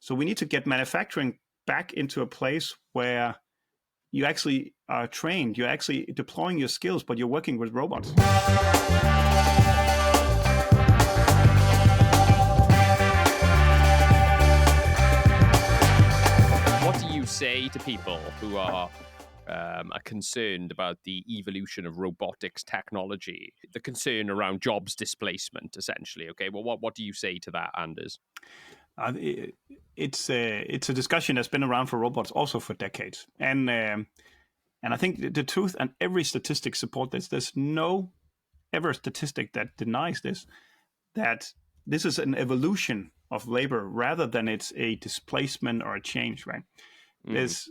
So we need to get manufacturing back into a place where you actually are trained, you're actually deploying your skills, but you're working with robots. What do you say to people who are concerned about the evolution of robotics technology, the concern around jobs displacement, essentially? Okay, well, what do you say to that, Anders? It's a discussion that's been around for robots also for decades, and I think the truth and every statistic support this. There's no ever statistic that denies this, that this is an evolution of labor rather than it's a displacement or a change, right? There's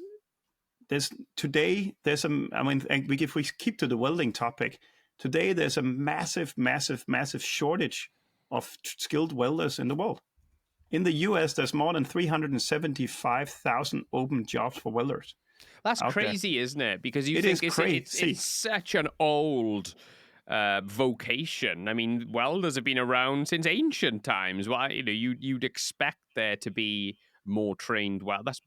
today there's if we keep to the welding topic, today there's a massive shortage of skilled welders in the world. In the US, there's more than 375,000 open jobs for welders. That's crazy, isn't it? Because you it think it's such an old vocation. I mean, welders have been around since ancient times. Why, you'd expect there to be more trained. Well, that's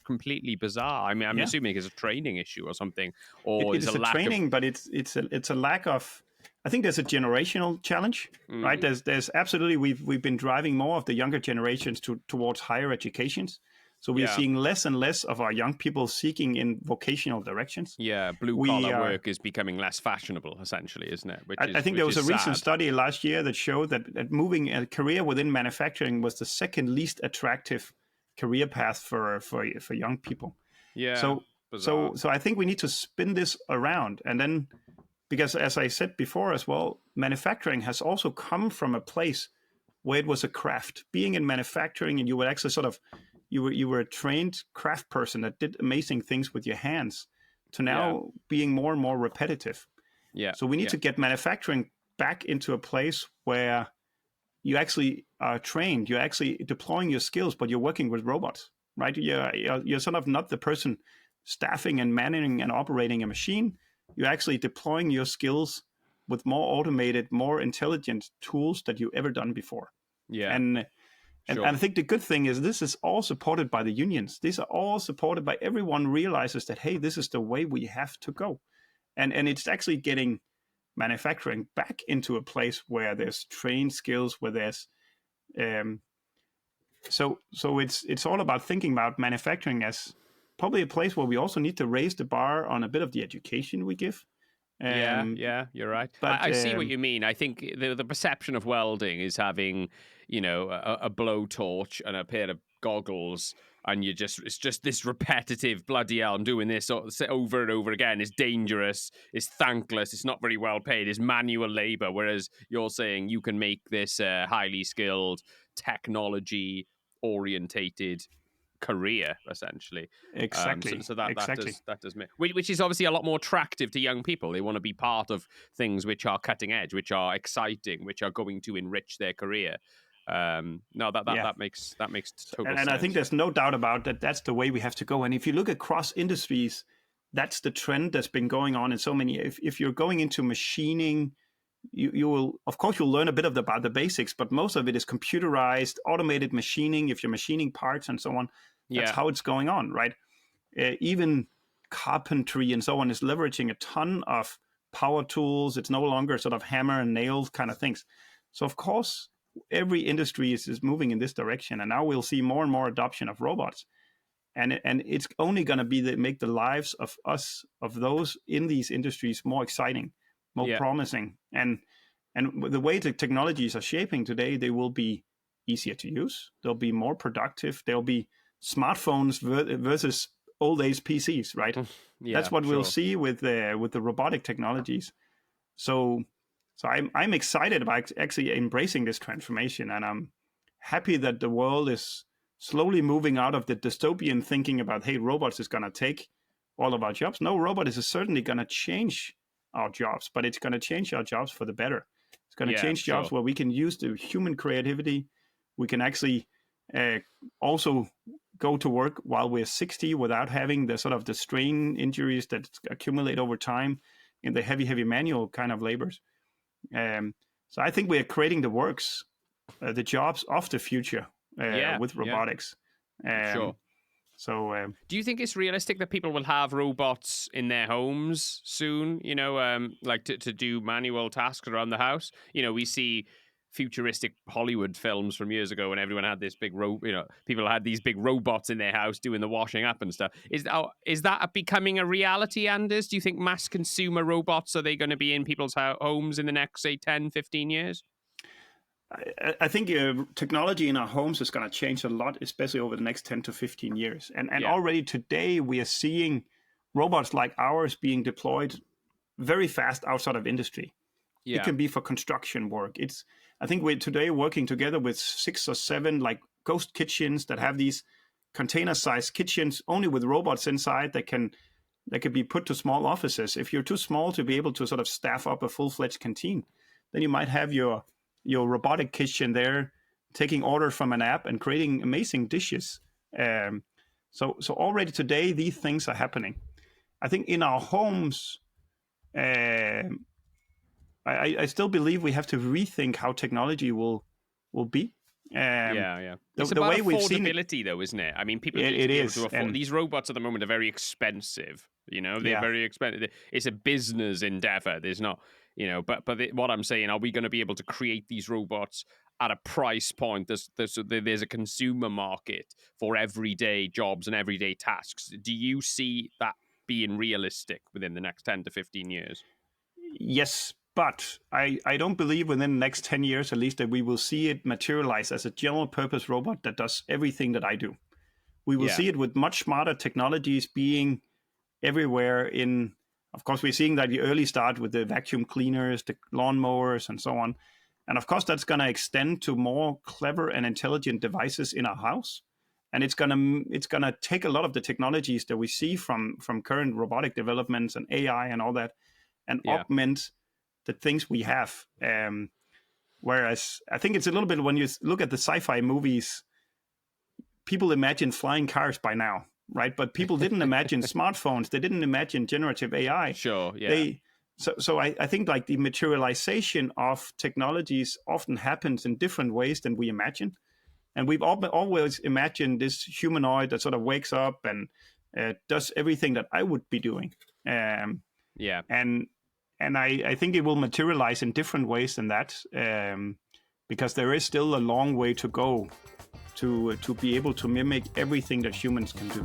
completely bizarre. I mean, I'm assuming it's a training issue or something, or it's a training, but it's a lack of. I think there's a generational challenge, right? There's absolutely we've been driving more of the younger generations towards higher educations. So we're seeing less and less of our young people seeking in vocational directions. Yeah, blue-collar work is becoming less fashionable, essentially, isn't it? I think there was a recent study last year that showed that moving a career within manufacturing was the second least attractive career path for young people. Yeah. So I think we need to spin this around, and then, because as I said before as well, manufacturing has also come from a place where it was a craft. Being in manufacturing, and you would actually sort of you were a trained craft person that did amazing things with your hands, to now being more and more repetitive. Yeah. So we need to get manufacturing back into a place where you actually are trained, you're actually deploying your skills, but you're working with robots, right? You're sort of not the person staffing and managing and operating a machine. You're actually deploying your skills with more automated, more intelligent tools that you've ever done before. Yeah. And I think the good thing is this is all supported by the unions. These are all supported by everyone realizes that, hey, this is the way we have to go. And it's actually getting manufacturing back into a place where there's trained skills, where there's so it's all about thinking about manufacturing as probably a place where we also need to raise the bar on a bit of the education we give. Yeah, you're right. But I see what you mean. I think the perception of welding is having, a blowtorch and a pair of goggles, and it's just this repetitive, bloody hell, I'm doing this over and over again. It's dangerous. It's thankless. It's not very well paid. It's manual labor. Whereas you're saying you can make this highly skilled, technology orientated career, essentially. Exactly. So that does make, which is obviously a lot more attractive to young people. They want to be part of things which are cutting edge, which are exciting, which are going to enrich their career. That makes total sense. And I think there's no doubt about that. That's the way we have to go. And if you look across industries, that's the trend that's been going on in so many. If you're going into machining, you will, of course, you'll learn a bit about the basics, but most of it is computerized, automated machining. If you're machining parts and so on, that's how it's going on, right? Even carpentry and so on is leveraging a ton of power tools. It's no longer sort of hammer and nails kind of things. So, of course, every industry is moving in this direction, and now we'll see more and more adoption of robots. And it's only going to make the lives of those in these industries more exciting, more promising, and the way the technologies are shaping today, they will be easier to use. They'll be more productive. There'll be smartphones versus old age PCs, right? That's what we'll see with the robotic technologies. So I'm excited about actually embracing this transformation, and I'm happy that the world is slowly moving out of the dystopian thinking about, hey, robots is going to take all of our jobs. No, robot is certainly going to change our jobs, but it's going to change our jobs for the better. It's going to change jobs where we can use the human creativity. We can actually also go to work while we're 60 without having the sort of the strain injuries that accumulate over time in the heavy manual kind of labors. So I think we are creating the jobs of the future with robotics. Sure. So, do you think it's realistic that people will have robots in their homes soon? Like to do manual tasks around the house. We see futuristic Hollywood films from years ago when everyone had this big people had these big robots in their house doing the washing up and stuff. Is that becoming a reality, Anders? Do you think mass consumer robots, are they going to be in people's homes in the next, say, 10, 15 years? I think technology in our homes is going to change a lot, especially over the next 10 to 15 years. And already today we are seeing robots like ours being deployed very fast outside of industry. Yeah. It can be for construction work. I think we're today working together with 6 or 7 like ghost kitchens that have these container-sized kitchens only with robots inside that can be put to small offices. If you're too small to be able to sort of staff up a full-fledged canteen, then you might have your robotic kitchen there taking orders from an app and creating amazing dishes. So already today, these things are happening. I think in our homes, I still believe we have to rethink how technology will be. It's about way affordability, though, isn't it? I mean, people need to be able to afford. These robots at the moment are very expensive. They're very expensive. It's a business endeavor. There's not, but what I'm saying, are we going to be able to create these robots at a price point? There's a consumer market for everyday jobs and everyday tasks. Do you see that being realistic within the next 10 to 15 years? Yes, but I don't believe within the next 10 years, at least, that we will see it materialize as a general purpose robot that does everything that I do. We will see it with much smarter technologies being everywhere of course, we're seeing that the early start with the vacuum cleaners, the lawnmowers, and so on. And of course, that's going to extend to more clever and intelligent devices in our house. And it's gonna take a lot of the technologies that we see from current robotic developments and AI and all that, and augment the things we have. Whereas I think it's a little bit, when you look at the sci-fi movies, people imagine flying cars by now, right? But people didn't imagine smartphones. They didn't imagine generative AI. Sure, yeah. So I think like the materialization of technologies often happens in different ways than we imagine. And we've always imagined this humanoid that sort of wakes up and does everything that I would be doing. And I think it will materialize in different ways than that, because there is still a long way to go to be able to mimic everything that humans can do.